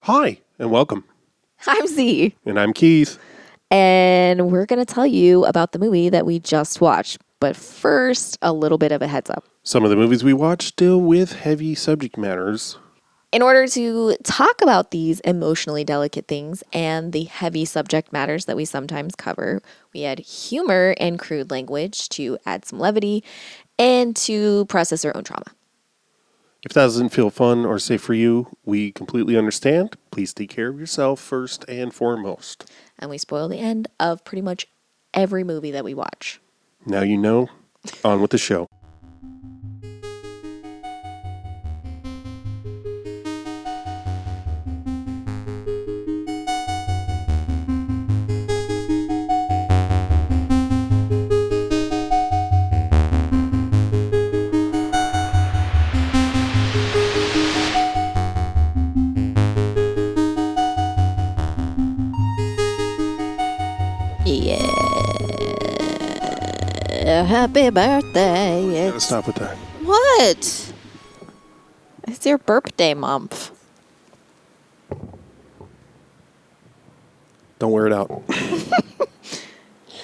Hi, and welcome. I'm Z. And I'm Keith. And we're going to tell you about the movie that we just watched. But first, a little bit of a heads up. Some of the movies we watch deal with heavy subject matters. In order to talk about these emotionally delicate things and the heavy subject matters that we sometimes cover, we add humor and crude language to add some levity and to process our own trauma. If that doesn't feel fun or safe for you, we completely understand. Please take care of yourself first and foremost. And we spoil the end of pretty much every movie that we watch. Now you know. On with the show. Happy birthday. Gotta stop with that. What? It's your birthday month. Don't wear it out.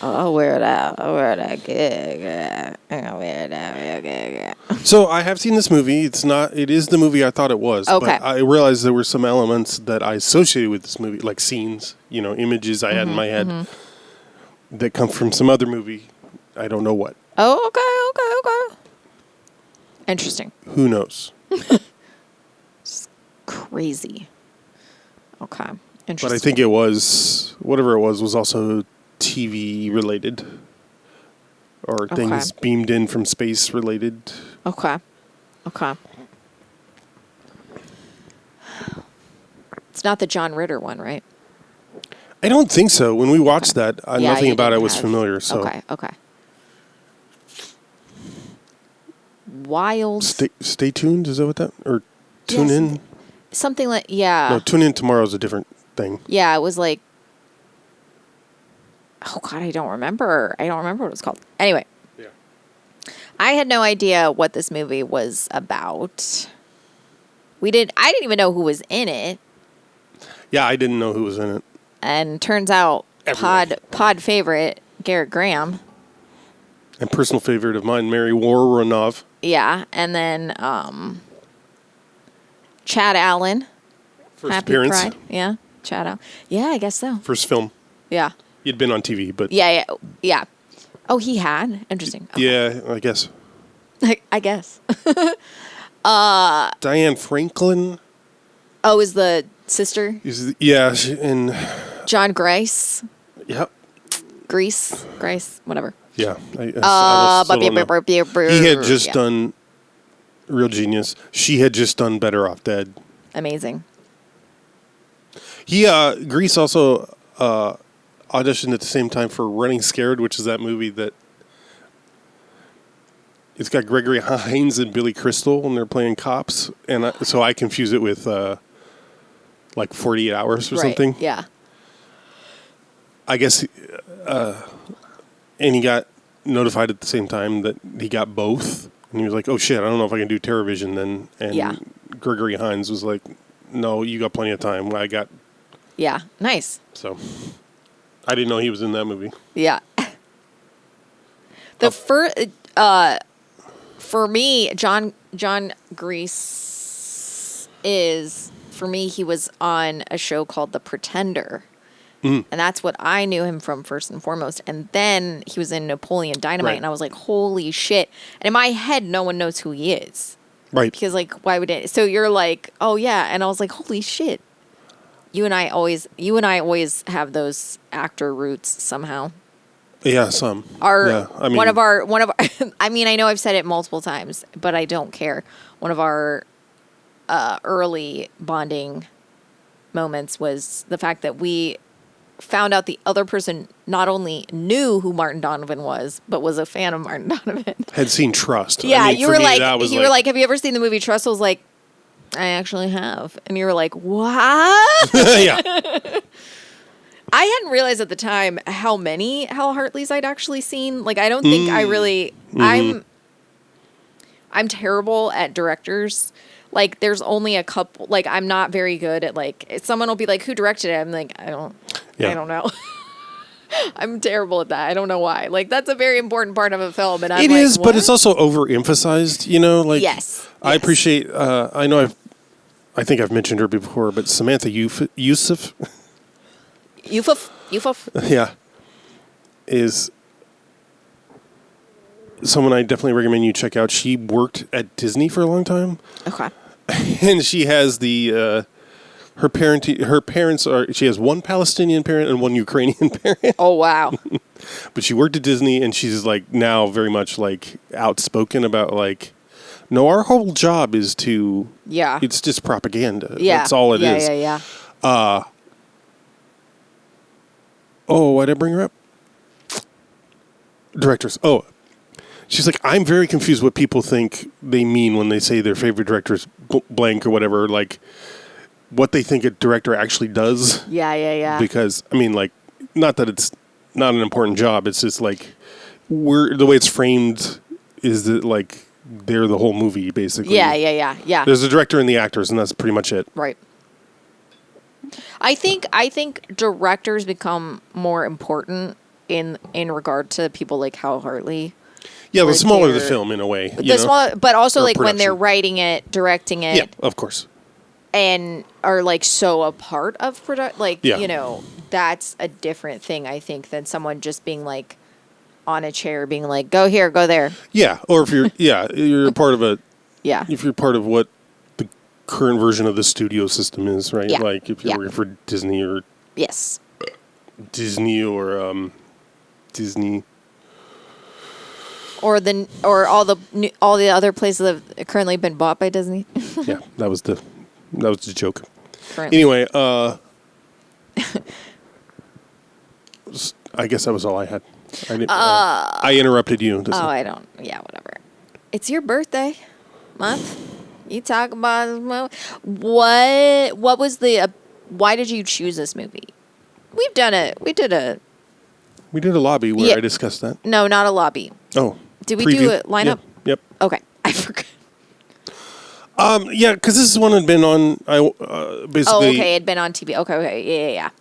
I'll wear it out. I'll wear it out. Good. I'll wear it out. Good. So I have seen this movie. It is the movie I thought it was. Okay. But I realized there were some elements that I associated with this movie, like scenes, images I had in my head that come from some other movie. I don't know what. Oh, okay. Interesting. Who knows? It's crazy. Okay. Interesting. But I think it was, whatever it was also TV related. Or things beamed in from space related. Okay. It's not the John Ritter one, right? I don't think so. When we watched that, nothing about it was familiar. So Okay. Wild. Stay tuned. Is that what that? Or tune in? Something like, yeah. No, tune in tomorrow is a different thing. Yeah, it was like, oh God, I don't remember what it was called. Anyway. Yeah. I had no idea what this movie was about. I didn't even know who was in it. Yeah, I didn't know who was in it. And turns out pod favorite, Garrett Graham. And personal favorite of mine, Mary Woronov. Yeah, and then Chad Allen. First Happy appearance. Pride. Yeah, Chad Allen. Yeah, I guess so. First film. Yeah. He'd been on TV, but... Yeah. Oh, he had? Interesting. Okay. Yeah, I guess. I guess. Diane Franklin. Oh, is the sister? And... John Grice. Yep. Grace, whatever. Yeah. He He had just done Real Genius. She had just done Better Off Dead. Amazing. Grease also auditioned at the same time for Running Scared, which is that movie that it's got Gregory Hines and Billy Crystal and they're playing cops. And so I confuse it with like 48 Hours or something. Yeah. I guess, and he got notified at the same time that he got both. And he was like, oh shit, I don't know if I can do TerrorVision then. And Gregory Hines was like, no, you got plenty of time. Yeah, nice. So, I didn't know he was in that movie. Yeah. For me, John Grease is, for me, he was on a show called The Pretender. And that's what I knew him from first and foremost. And then he was in Napoleon Dynamite, and I was like, holy shit. And in my head, no one knows who he is. Right. Because, like, why would it? So you're like, oh, yeah. And I was like, holy shit. You and I always have those actor roots somehow. Yeah, some. One of our, I mean, I know I've said it multiple times, but I don't care. One of our early bonding moments was the fact that we found out the other person not only knew who Martin Donovan was, but was a fan of Martin Donovan. Had seen Trust. Yeah, I mean, you were like, have you ever seen the movie Trust? I was like, I actually have. And you were like, what? Yeah. I hadn't realized at the time how many Hal Hartleys I'd actually seen. Like, I don't think I really, I'm terrible at directors. like, there's only a couple. Like, I'm not very good at, like, someone will be like, who directed it? I'm like, I don't know. I'm terrible at that. I don't know why. Like, that's a very important part of a film, and I'm It like, is, what? but it's also overemphasized. You know, like Yes. I appreciate. I think I've mentioned her before, but Samantha Yusuf. Yufuf. Yeah, is someone I definitely recommend you check out. She worked at Disney for a long time. Okay. And she has her parents are, she has one Palestinian parent and one Ukrainian parent. Oh, wow. But she worked at Disney, and she's like now very much like outspoken about like, no, our whole job is to, it's just propaganda. Yeah. That's all it is. Yeah. Oh, why did I bring her up? Directors. Oh, she's like, I'm very confused what people think they mean when they say their favorite director is blank or whatever, like what they think a director actually does. Yeah. Because, I mean, like, not that it's not an important job. It's just like, the way it's framed is that, like, they're the whole movie, basically. Yeah. There's the director and the actors, and that's pretty much it. Right. I think directors become more important in regard to people like Hal Hartley. Yeah, the smaller the film, in a way. Smaller, but also like when they're production. writing it, directing it. Yeah, of course. And are like so a part of product, like, Yeah. you know, that's a different thing, I think, than someone just being like on a chair being like, go here, go there. Yeah, or if you're, you're part of Yeah. if you're part of what the current version of the studio system is, right? Yeah. Like if you're working for Disney or Yes. Disney or Or all the other places that have currently been bought by Disney. Yeah, that was the joke. Currently. Anyway, I guess that was all I had. I interrupted you. I don't. Yeah, whatever. It's your birthday month. You talk about what was the? Why did you choose this movie? We did a lobby where I discussed that. No, not a lobby. Oh, Did we preview. do a lineup? Yep. Okay, I forgot. Yeah, because this is one I'd been on. Basically. Oh, okay, it'd been on TV. Okay, yeah.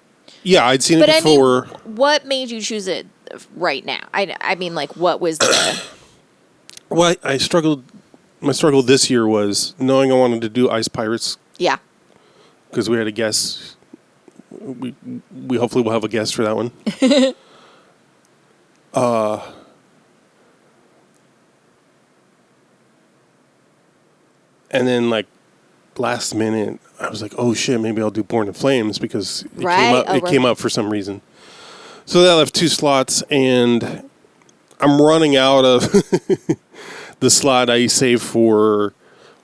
Yeah, I'd seen it before. I mean, what made you choose it right now? I mean, like, what was the? Well, I struggled. My struggle this year was knowing I wanted to do Ice Pirates. Yeah. Because we had a guest. We hopefully will have a guest for that one. And then, like, last minute, I was like, "Oh shit, maybe I'll do Born in Flames," because it came up for some reason. So that left 2 slots, and I'm running out of the slot I saved for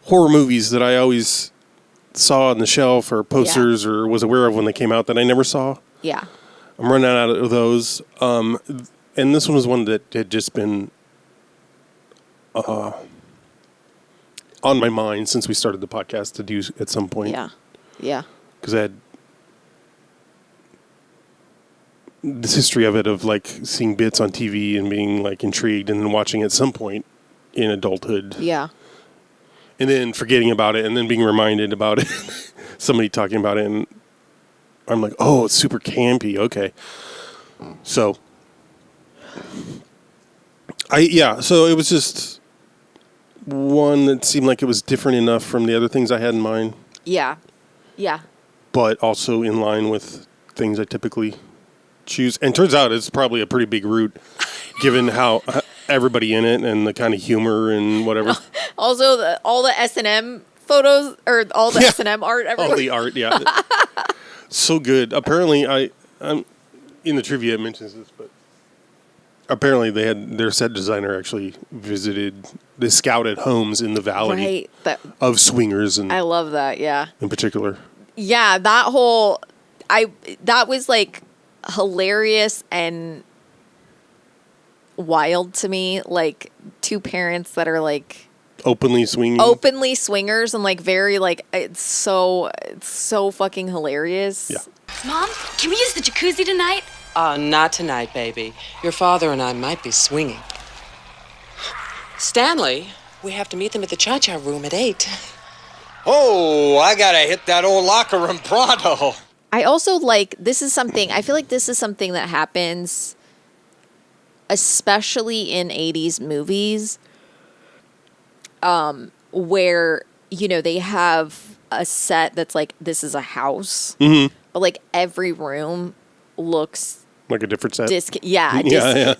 horror movies that I always saw on the shelf or posters or was aware of when they came out that I never saw. Yeah. I'm running out of those. And this one was one that had just been on my mind since we started the podcast to do at some point. Yeah. Because I had this history of it, of like seeing bits on TV and being like intrigued and then watching at some point in adulthood. Yeah. And then forgetting about it and then being reminded about it. Somebody talking about it, and I'm like, oh, it's super campy. Okay. So so it was just one that seemed like it was different enough from the other things I had in mind. Yeah. But also in line with things I typically choose. And turns out it's probably a pretty big route, given how everybody in it and the kind of humor and whatever. Also, all the S&M photos or all the S&M art everywhere. All the art, yeah. So good. Apparently, I'm in the trivia it mentions this, but apparently they had their set designer actually they scouted homes in the valley of swingers, and I love that. Yeah, in particular. Yeah, that was like hilarious and wild to me. Like 2 parents that are like openly swingers and like very like it's so fucking hilarious. Yeah. Mom, can we use the jacuzzi tonight? Not tonight, baby. Your father and I might be swinging. Stanley, we have to meet them at the cha-cha room at 8. Oh, I gotta hit that old locker room pronto. I also I feel like this is something that happens especially in 80s movies, where, they have a set that's like, this is a house, but like every room looks like a different set.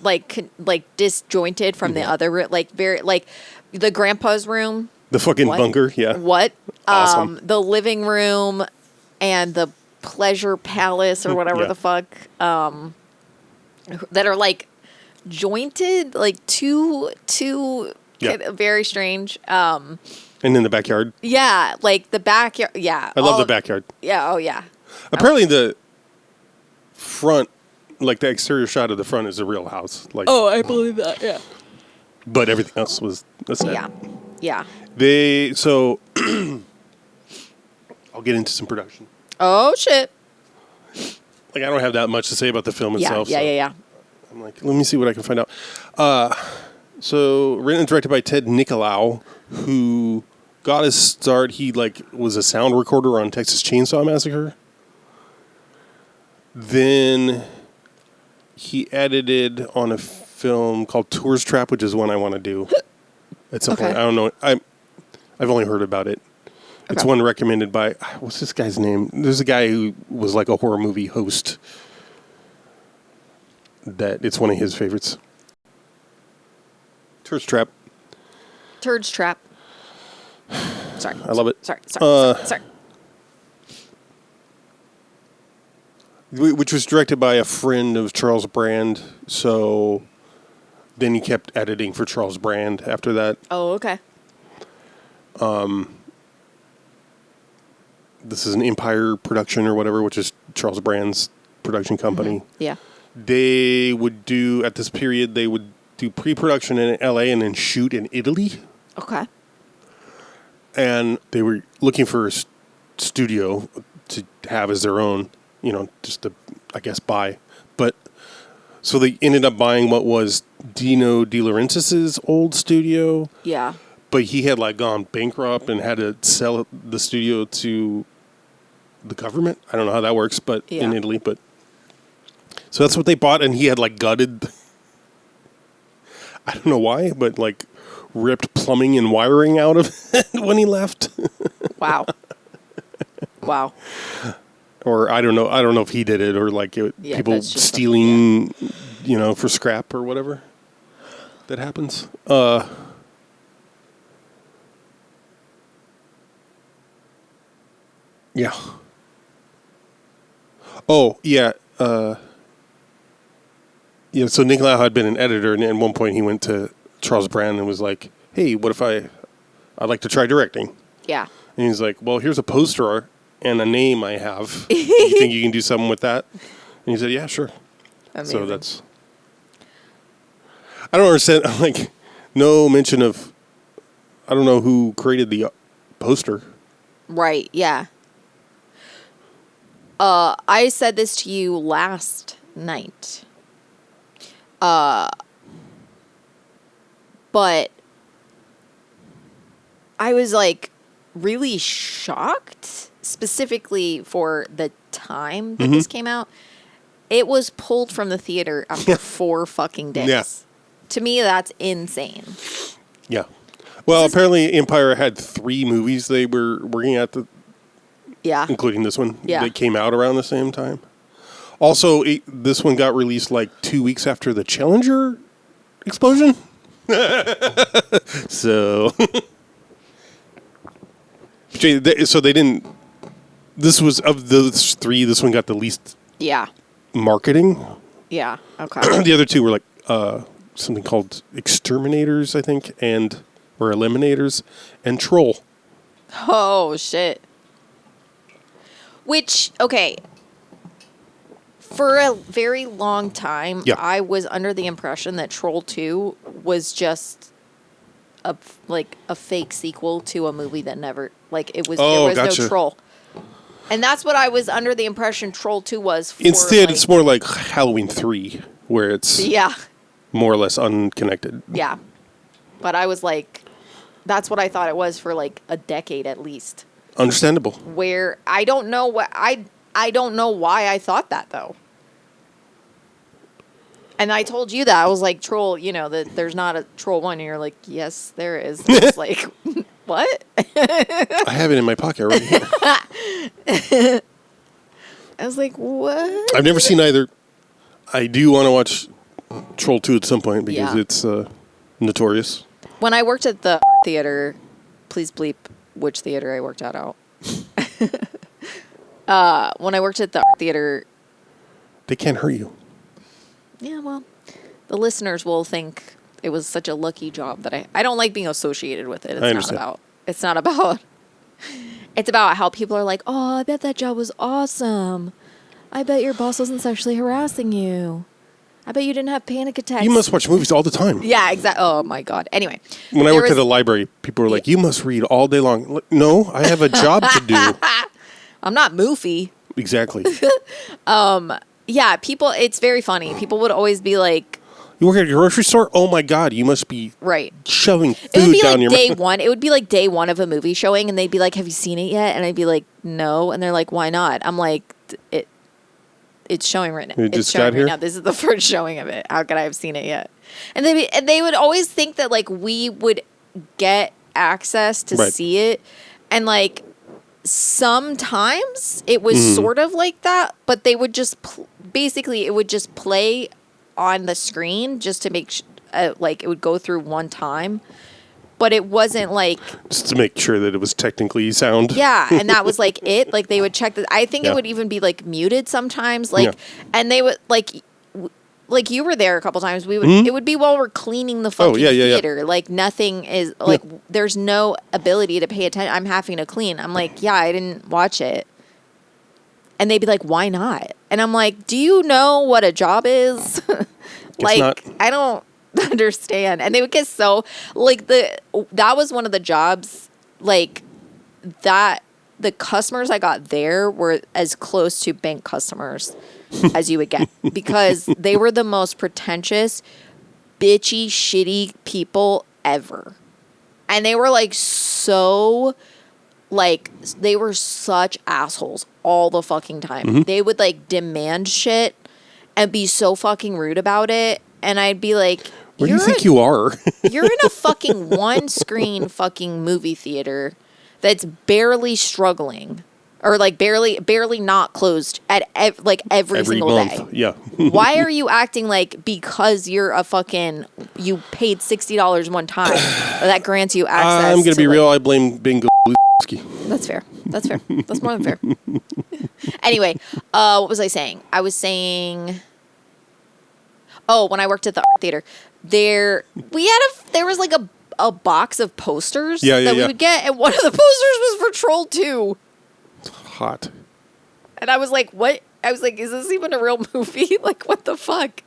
Like disjointed from the other room, like very, like the grandpa's room. The fucking bunker, yeah. What? Awesome. The living room and the pleasure palace or whatever the fuck, that are like jointed, like two very strange. And in the backyard. Yeah, like the backyard. Yeah, I love the backyard. Yeah. Oh yeah. Apparently the front, like the exterior shot of the front, is a real house. Like. Oh, I believe that. Yeah. But everything else was a set. Yeah. Yeah. I'll get into some production. Oh shit. Like, I don't have that much to say about the film itself. Yeah. I'm like, let me see what I can find out. So, written and directed by Ted Nicolau, who got his start. He, was a sound recorder on Texas Chainsaw Massacre. Then he edited on a film called Tourist Trap, which is one I want to do at some point. I don't know. I've only heard about it. It's one recommended by, what's this guy's name? There's a guy who was like a horror movie host. That it's one of his favorites. Tourist Trap. Turds Trap. Sorry. I love it. Sorry. Which was directed by a friend of Charles Brand. So then he kept editing for Charles Brand after that. Oh, okay. This is an Empire production or whatever, which is Charles Brand's production company. Mm-hmm. Yeah. They would do, at this period, they would do pre-production in LA and then shoot in Italy. Okay. And they were looking for a studio to have as their own, just to, I guess, buy. But, so they ended up buying what was Dino De Laurentiis's old studio. Yeah. But he had, gone bankrupt and had to sell the studio to the government. I don't know how that works, but in Italy, but... So that's what they bought, and he had, gutted... I don't know why, but, ripped plumbing and wiring out of it when he left. Wow. Wow. Or I don't know if he did it, or, people stealing, for scrap or whatever. That happens. Yeah. Oh, yeah. So Nicolau had been an editor, and at one point he went to Charles Brand and was like, hey, what if I'd like to try directing? Yeah. And he's like, well, here's a poster and a name I have. Do you think you can do something with that? And he said, yeah, sure. Amazing. So that's... I don't understand, no mention of... I don't know who created the poster. Right, yeah. I said this to you last night. But I was really shocked, specifically for the time that this came out. It was pulled from the theater after 4 fucking days. Yeah. To me, that's insane. Yeah. Well, apparently Empire had 3 movies they were working at, including this one. Yeah. That came out around the same time. Also, this one got released 2 weeks after the Challenger explosion. So... So they didn't... This was, of those 3, this one got the least... Yeah. Marketing. Yeah, okay. The other 2 were something called Exterminators, I think, or Eliminators, and Troll. Oh, shit. Which, okay... For a very long time, I was under the impression that Troll 2 was just a fake sequel to a movie that never, there was gotcha. no Troll. And that's what I was under the impression Troll 2 was for. Instead, it's more like Halloween 3, where it's more or less unconnected. Yeah. But I was that's what I thought it was for a decade at least. Understandable. Where I don't know what I don't know why I thought that though. And I told you that I was like, Troll, that there's not a Troll 1. And you're like, yes, there is. And I was like, what? I have it in my pocket right here. I was like, what? I've never seen either. I do want to watch Troll 2 at some point because it's notorious. When I worked at the theater, please bleep which theater I worked out. When I worked at the theater. They can't hurt you. Yeah, well, the listeners will think it was such a lucky job that I don't like being associated with it. I understand. It's about how people are like, oh, I bet that job was awesome. I bet your boss wasn't sexually harassing you. I bet you didn't have panic attacks. You must watch movies all the time. Yeah, exactly. Oh, my God. Anyway. When I worked at the library, people were like, you must read all day long. No, I have a job to do. I'm not moofy. Exactly. Yeah, it's very funny. People would always be like, you work at a grocery store? Oh my God, you must be shoving food down your mouth. Day one. It would be like day one of a movie showing, and they'd be like, have you seen it yet? And I'd be like, no. And they're like, why not? I'm like, it's showing right now. You just got here? Right now. This is the first showing of it. How could I have seen it yet? And they would always think that like we would get access to see it, and like sometimes it was sort of like that, but they would just basically it would just play on the screen just to make like it would go through one time, but it wasn't like just to make sure that it was technically sound. Yeah, and that was like it. Like they would check that. I think it would even be like muted sometimes. Like, and they would like you were there a couple times. We would it would be while we're cleaning the fucking theater. Like nothing is like there's no ability to pay attention. I'm having to clean. I'm like, yeah, I didn't watch it. And they'd be like, why not? And I'm like, do you know what a job is? Like, not. I don't understand. And they would get so like that was one of the jobs like that the customers I got there were as close to bank customers as you would get because they were the most pretentious, bitchy, shitty people ever. And they were like so like they were such assholes all the fucking time. They would like demand shit and be so fucking rude about it. And I'd be like, where do you think you are? You're in a fucking one screen fucking movie theater that's barely struggling or like barely not closed at every single month. day. Yeah. Why are you acting like because you're a fucking you paid $60 one time that grants you access? I'm gonna be real. I blame Bingo. That's fair. That's fair. That's more than fair. Anyway, what was I saying? I was saying, when I worked at the art theater, there was like a box of posters that we would get, and one of the posters was for Troll 2. Hot. And I was like, what? I was like, is this even a real movie? Like, what the fuck?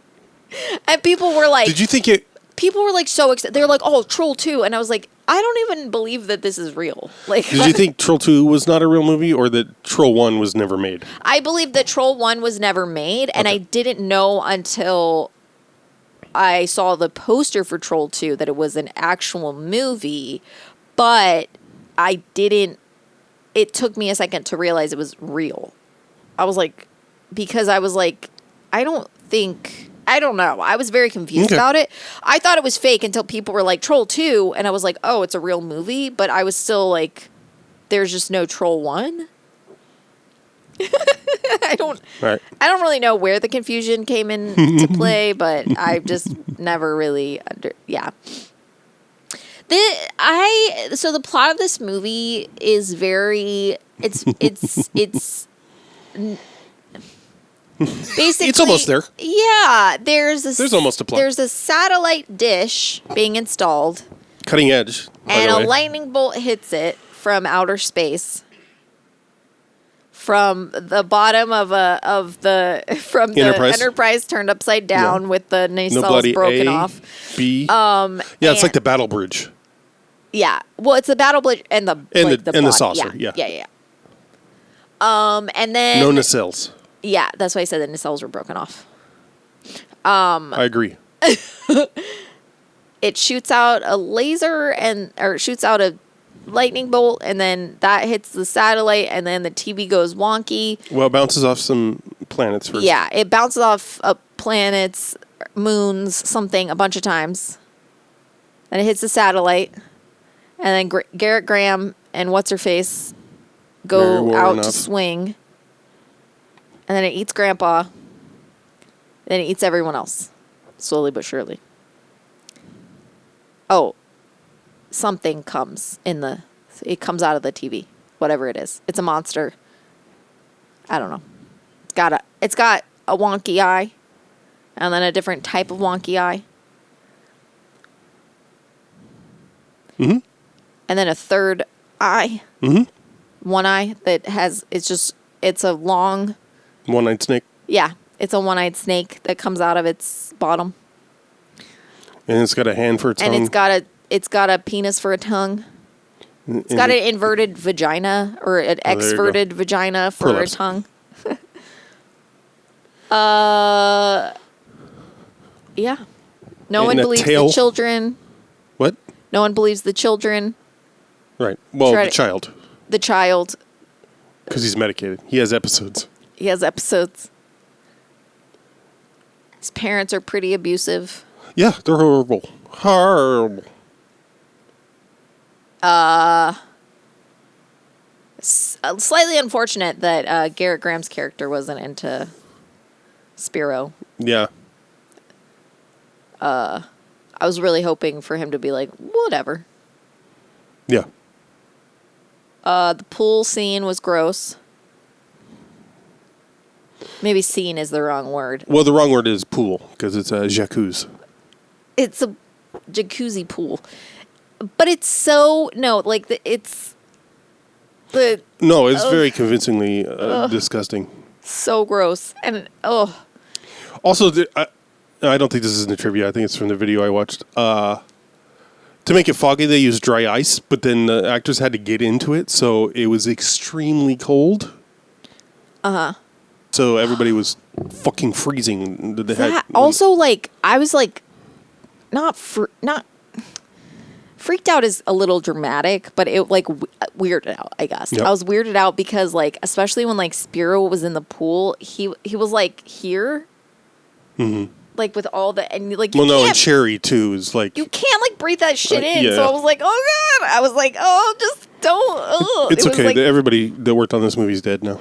And people were like, did you think it? People were like so excited. They were like, oh, Troll 2. And I was like, I don't even believe that this is real. Like, did you think Troll 2 was not a real movie or that Troll 1 was never made? I believe that Troll 1 was never made. And I didn't know until I saw the poster for Troll 2 that it was an actual movie. But I didn't. It took me a second to realize it was real. I was like, because I was like, I don't know. I was very confused about it. I thought it was fake until people were like, Troll 2. And I was like, oh, it's a real movie. But I was still like, there's just no Troll 1. I don't really know where the confusion came into play, but I just never really So the plot of this movie is very, it's basically, it's almost there. Yeah, there's almost a plot. There's a satellite dish being installed, cutting edge, and a lightning bolt hits it from outer space, from the bottom of the Enterprise turned upside down with the nacelles broken off. B. It's like the battle bridge. Yeah, well, it's the battle bridge and the saucer. Yeah. And then no nacelles. Yeah, that's why I said the nacelles were broken off. I agree. It shoots out a laser shoots out a lightning bolt, and then that hits the satellite, and then the TV goes wonky. Well, it bounces off some planets first. Yeah, it bounces off planets, moons, something a bunch of times. Then it hits the satellite, and then Garrett Graham and what's-her-face go out to swing, and then it eats Grandpa, then it eats everyone else, slowly but surely. Oh, something comes it comes out of the TV, whatever it is. It's a monster. I don't know. It's got a wonky eye, and then a different type of wonky eye. Mm-hmm. And then a third eye. Mm-hmm. One eye that it's a long... One-eyed snake. Yeah, it's a one-eyed snake that comes out of its bottom. And it's got a hand for a tongue. And it's got a penis for a tongue. It's got an inverted vagina or an exverted vagina for a tongue. Yeah. No one believes the children. What? No one believes the children. Right. Well, the child. The child. Because he's medicated. He has episodes. His parents are pretty abusive. Yeah, they're horrible. Horrible. Slightly unfortunate that Garrett Graham's character wasn't into Spiro. Yeah. I was really hoping for him to be like, whatever. Yeah. The pool scene was gross. Maybe scene is the wrong word. Well, the wrong word is pool, because it's a jacuzzi. It's a jacuzzi pool. But it's so... No, like, it's very convincingly disgusting. So gross. And, Also, I don't think this is in the trivia. I think it's from the video I watched. To make it foggy, they used dry ice, but then the actors had to get into it, so it was extremely cold. Uh-huh. So everybody was fucking freezing. Also, like, I was like, not freaked out is a little dramatic, but it like weirded out, I guess. Yep. I was weirded out because, like, especially when like Spiro was in the pool, he was like here, like with all the and like. Well, no, and Cherry too is like you can't like breathe that shit in. Yeah. So I was like, oh god, I was like, oh, just don't. It's okay. Like, everybody that worked on this movie is dead now.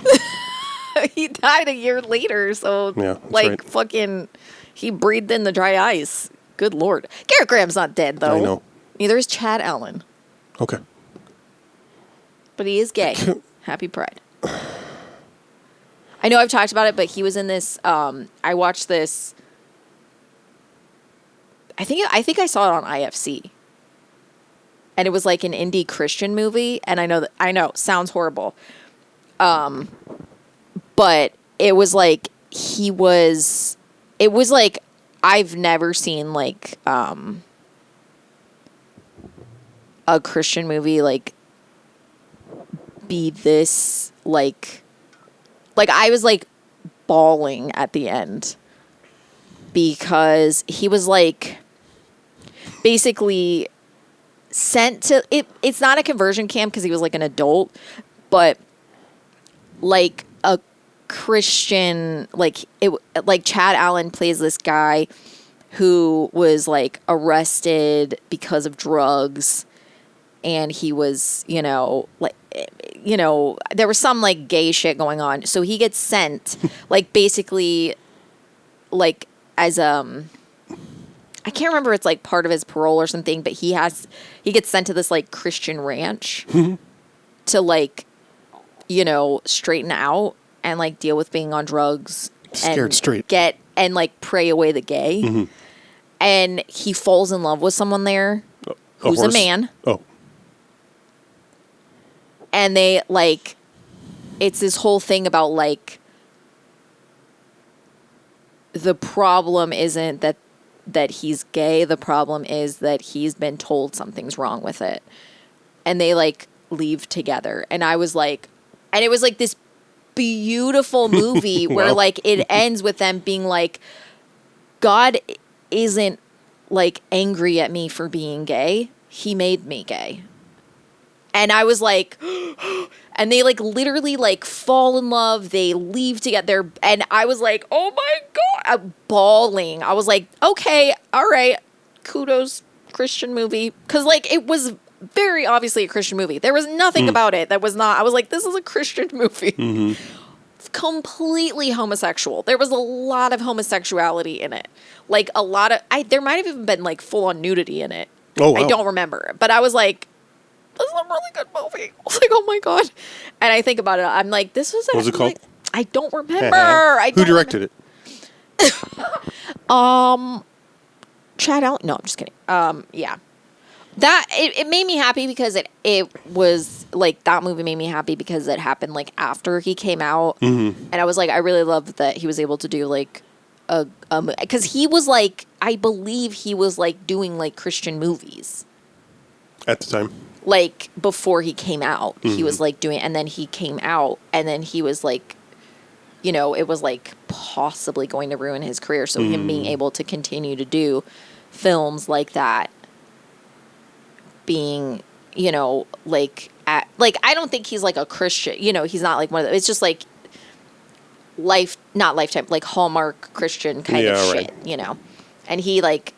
He died a year later, so yeah, like right. Fucking, he breathed in the dry ice. Good lord, Garrett Graham's not dead though. I know. Neither is Chad Allen. Okay. But he is gay. Happy Pride. I know I've talked about it, but he was in this. I watched this. I think I saw it on IFC. And it was like an indie Christian movie, and I know sounds horrible. But it was like it was like I've never seen like a Christian movie like be this like I was like bawling at the end because he was like basically sent to it's not a conversion camp because he was like an adult, but like a Christian like Chad Allen plays this guy who was like arrested because of drugs, and he was there was some like gay shit going on, so he gets sent like basically like as I can't remember, it's like part of his parole or something, but he gets sent to this like Christian ranch to like straighten out and like deal with being on drugs, scared and straight, and like pray away the gay. And he falls in love with someone there who's a man. Oh. And they like, it's this whole thing about like, the problem isn't that he's gay. The problem is that he's been told something's wrong with it. And they like leave together. And I was like, and it was like this beautiful movie where like it ends with them being like, God isn't like angry at me for being gay. He made me gay. And I was like, and they like literally like fall in love. They leave together. And I was like, oh my God, I'm bawling. I was like, okay, all right, kudos, Christian movie. Cause like it was very obviously a Christian movie. There was nothing about it that was not, I was like, this is a Christian movie. Mm-hmm. Completely homosexual. There was a lot of homosexuality in it. Like a lot of, there might have even been like full on nudity in it. Oh, wow. I don't remember. But I was like, this is a really good movie. I was like, oh my God. And I think about it. I'm like, this was what was it called? Like, I don't remember. Who directed it? Chad Allen. No, I'm just kidding. Yeah. That it made me happy because it was like that movie made me happy because it happened like after he came out, and I was like, I really loved that he was able to do like a because he was like, I believe he was like doing like Christian movies at the time, like before he came out, he was like doing, and then he came out, and then he was like, you know, it was like possibly going to ruin his career, so him being able to continue to do films like that. Being, you know, like I don't think he's like a Christian, you know, he's not like one of those, it's just like not Lifetime, like Hallmark Christian kind of shit, you know, and he like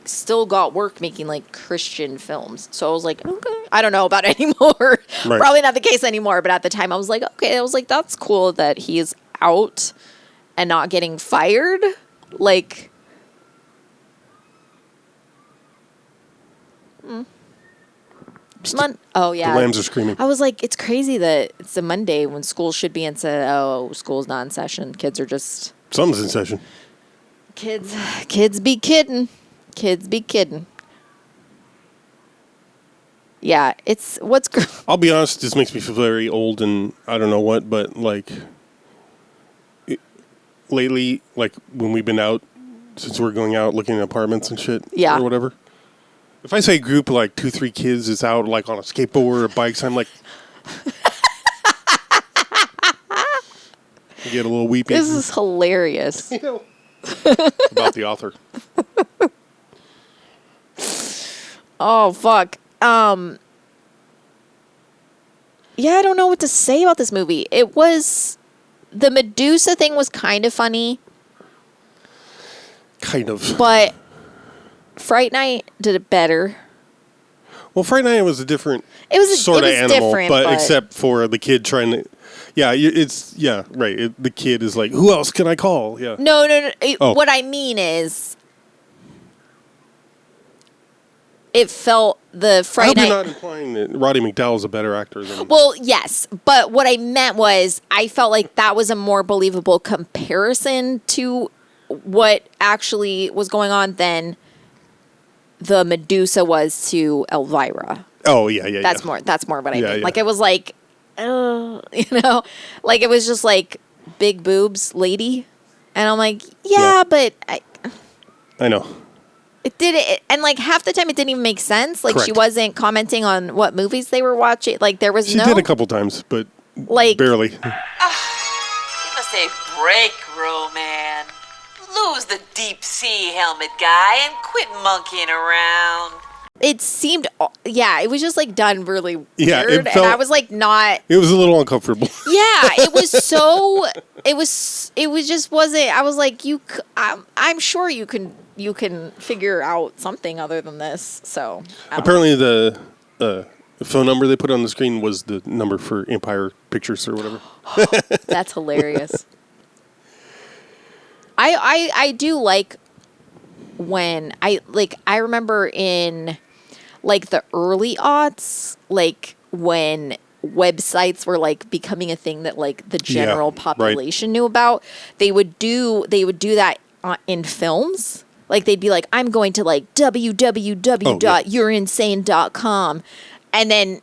still got work making like Christian films. So I was like, okay, I don't know about it anymore. Right. Probably not the case anymore. But at the time I was like, okay, I was like, that's cool that he's out and not getting fired. Like, oh yeah, the lambs are screaming. I was like, it's crazy that it's a Monday when school should be in session. Oh, school's not in session. Kids are just something's in session. Kids be kidding. Kids be kidding. Yeah, it's what's. I'll be honest. This makes me feel very old, and I don't know what, but like lately, like when we've been out, since we're going out looking at apartments and shit, or whatever. If I say a group of like 2-3 kids is out like on a skateboard or bikes, I'm like, I get a little weepy. This is hilarious. You know, about the author. Oh fuck. Yeah, I don't know what to say about this movie. It was the Medusa thing was kind of funny. Kind of. But Fright Night did it better. Well, Fright Night was a different sort of animal, but except for the kid trying to... Yeah, right. The kid is like, who else can I call? Yeah. No. What I mean is... It felt the Fright Night... I hope you're not implying that Roddy McDowall is a better actor than... Well, yes, but what I meant was I felt like that was a more believable comparison to what actually was going on than the Medusa was to Elvira. Oh, yeah. That's more what I mean. Yeah. Like, it was like, you know? Like, it was just like, big boobs lady. And I'm like, but... I know. It did it, and like half the time it didn't even make sense. Like, correct. She wasn't commenting on what movies they were watching. Like, there was She did a couple times, but like barely. Give us a break, Roman. Lose the deep sea helmet guy and quit monkeying around. It seemed, it was just like done really weird, and I was like not. It was a little uncomfortable. Yeah, it was so. It just wasn't. I was like, I'm sure you can figure out something other than this. So apparently the phone number they put on the screen was the number for Empire Pictures or whatever. That's hilarious. I do like when I remember in like the early aughts, like when websites were like becoming a thing that like the general population knew about, they would do that in films. Like, they'd be like, I'm going to like www.youreinsane.com. And then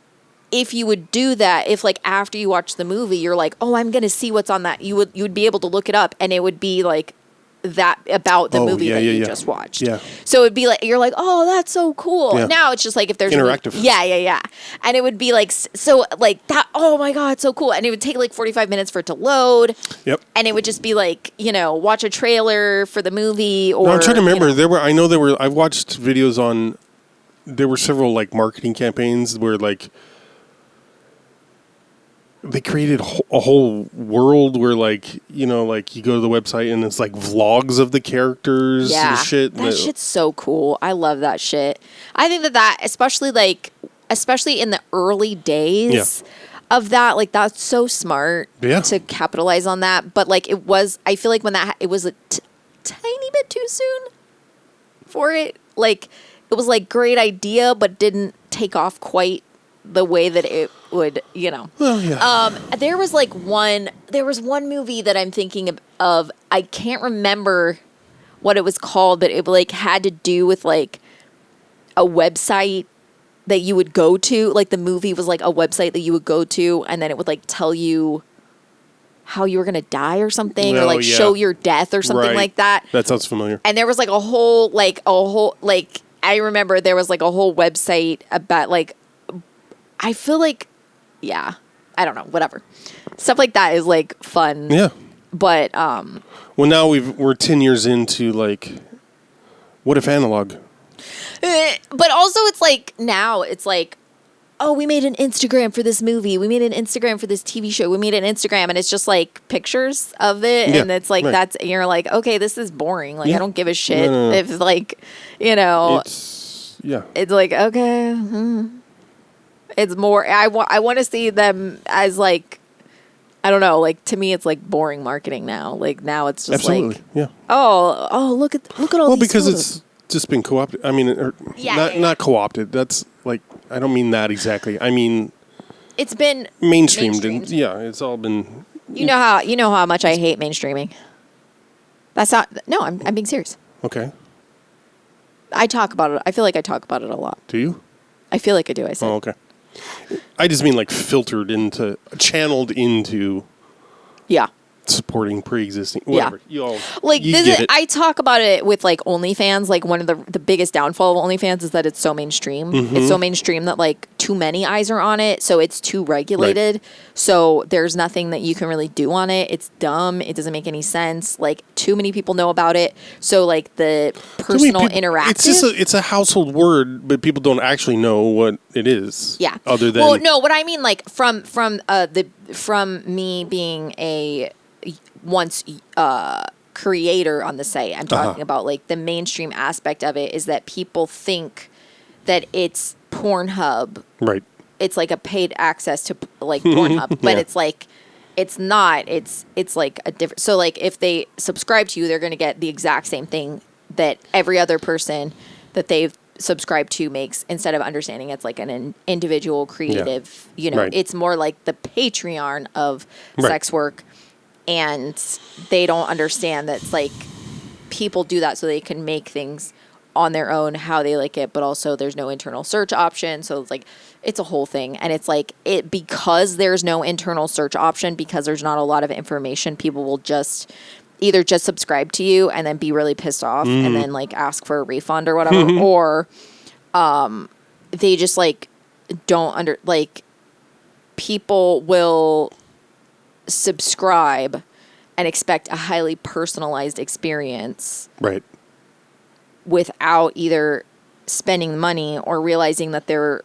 if you would do that, if like after you watch the movie, you're like, oh, I'm going to see what's on that. You would be able to look it up, and it would be like that about the movie that you just watched. Yeah. So it'd be like, you're like, oh, that's so cool. Yeah. Now it's just like if there's interactive. Yeah. And it would be like, so like that, oh my God, so cool. And it would take like 45 minutes for it to load. Yep. And it would just be like, you know, watch a trailer for the movie or. No, I'm trying to remember. I've watched videos on, there were several like marketing campaigns where like they created a whole world where, like, you know, like you go to the website and it's like vlogs of the characters and shit. That shit's so cool. I love that shit. I think that especially in the early days of that, like, that's so smart to capitalize on that. But like, I feel like when it was a tiny bit too soon for it. Like, it was like great idea, but didn't take off quite the way that it would, you know. Well, yeah. There was one movie that I'm thinking of. I can't remember what it was called, but it like had to do with like a website that you would go to. Like, the movie was like a website that you would go to, and then it would like tell you how you were gonna die or something, or like show your death or something like that. That sounds familiar. And there was like a whole I remember there was like a whole website about like, I feel like, I don't know, whatever. Stuff like that is like fun. Yeah. But well, now we're 10 years into like, what if analog? But also it's like, now it's like, oh, we made an Instagram for this movie. We made an Instagram for this TV show. We made an Instagram, and it's just like pictures of it. And it's like, you're like, okay, this is boring. Like, I don't give a shit if like, you know, it's like, okay. It's more, I want to see them as like, I don't know, like, to me, it's like boring marketing now. Like, now it's just like, look at all these Well, because photos. it's just been co-opted. I mean, not co-opted. That's like, I don't mean that exactly. I mean, it's been mainstreamed. And, it's all been. You know how much I hate mainstreaming. That's not. No, I'm being serious. Okay. I talk about it. I feel like I talk about it a lot. Do you? I feel like I do. I said. Oh, okay. I just mean like channeled into. Yeah. Supporting pre-existing, whatever. I talk about it with like OnlyFans. Like, one of the biggest downfall of OnlyFans is that it's so mainstream. Mm-hmm. It's so mainstream that like too many eyes are on it, so it's too regulated. Right. So there's nothing that you can really do on it. It's dumb. It doesn't make any sense. Like, too many people know about it. So like the personal interactive. It's a household word, but people don't actually know what it is. Yeah. Other than what I mean, like from me being a once creator on the site, I'm talking about like the mainstream aspect of it is that people think that it's Pornhub. Right. It's like a paid access to like Pornhub, but it's like, it's not. It's like a different. So like, if they subscribe to you, they're going to get the exact same thing that every other person that they've subscribed to makes, instead of understanding it's like an individual creative, it's more like the Patreon of sex work. And they don't understand that it's like, people do that so they can make things on their own how they like it, but also there's no internal search option. So it's like, it's a whole thing. And it's like, because there's no internal search option, because there's not a lot of information, people will just either just subscribe to you and then be really pissed off and then like ask for a refund or whatever, or they just like don't people will subscribe and expect a highly personalized experience, right, without either spending the money or realizing that they're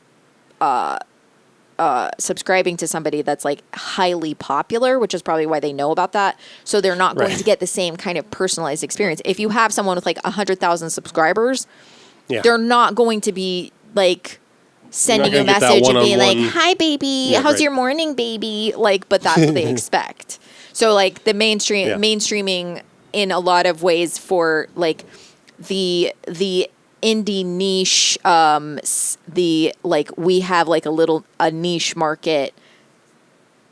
subscribing to somebody that's like highly popular, which is probably why they know about that. So they're not going to get the same kind of personalized experience. If you have someone with like 100,000 subscribers, they're not going to be like sending you a message and being like, "Hi, baby, how's your morning, baby?" Like, but that's what they expect. So like the mainstreaming in a lot of ways for like the indie niche, we have like a niche market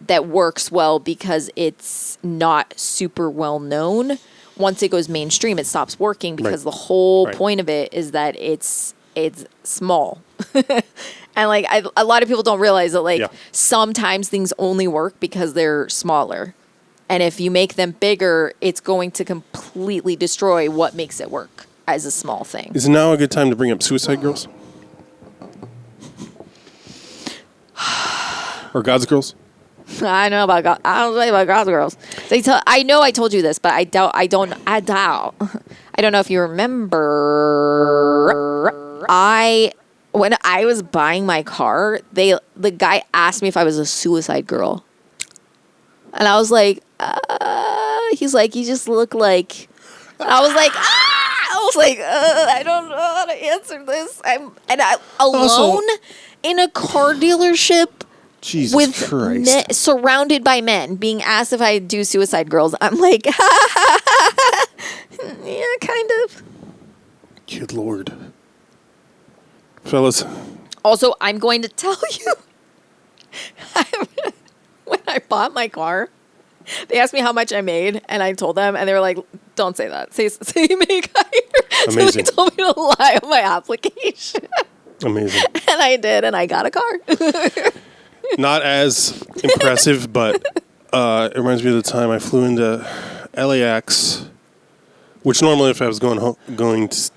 that works well because it's not super well known. Once it goes mainstream, it stops working because the whole point of it is that it's small. And like a lot of people don't realize that like sometimes things only work because they're smaller. And if you make them bigger, it's going to completely destroy what makes it work as a small thing. Is now a good time to bring up Suicide Girls? Or God's Girls? I don't know about God's Girls. I know I told you this, but I doubt. I don't know if you remember. When I was buying my car, the guy asked me if I was a suicide girl. And I was like, he's like, you just look like, and I was like, I don't know how to answer this. I'm alone in a car dealership. Jesus with Christ. Surrounded by men, being asked if I do Suicide Girls. I'm like, yeah, kind of. Good Lord. Fellas. Also, I'm going to tell you, when I bought my car, they asked me how much I made, and I told them, and they were like, don't say that. Say you make higher. Amazing. So they told me to lie on my application. Amazing. And I did, and I got a car. Not as impressive, but it reminds me of the time I flew into LAX, which normally if I was going to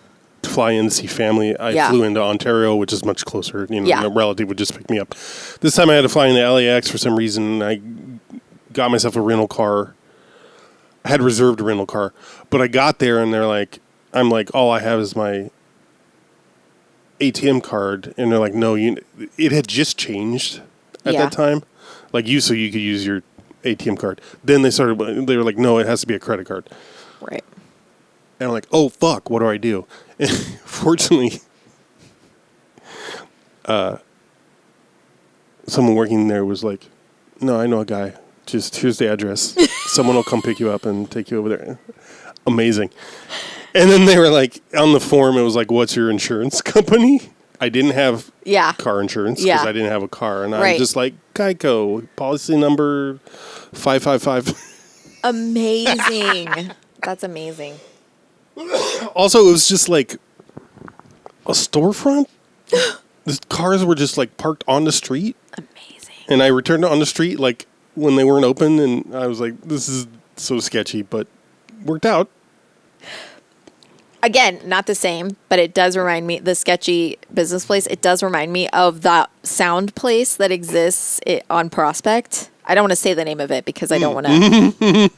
fly in to see family, I flew into Ontario, which is much closer. A relative would just pick me up. This time I had to fly into LAX for some reason. I got myself a rental car. I had reserved a rental car, but I got there and I'm like, all I have is my ATM card, and they're like, no, it had just changed at that time, so you could use your ATM card. Then they were like, no, it has to be a credit card. Right. And I'm like, oh fuck, what do I do? And fortunately, someone working there was like, no, I know a guy. Just here's the address. Someone will come pick you up and take you over there. Amazing. And then they were like, on the form, it was like, what's your insurance company? I didn't have car insurance because I didn't have a car. And I'm just like, Geico, policy number 555. Amazing. That's amazing. Also, it was just like a storefront. The cars were just like parked on the street. Amazing. And I returned on the street like when they weren't open. And I was like, this is so sketchy, but worked out. Again, not the same, but it does remind me, the sketchy business place, it does remind me of that sound place that exists on Prospect. I don't want to say the name of it because I don't want to.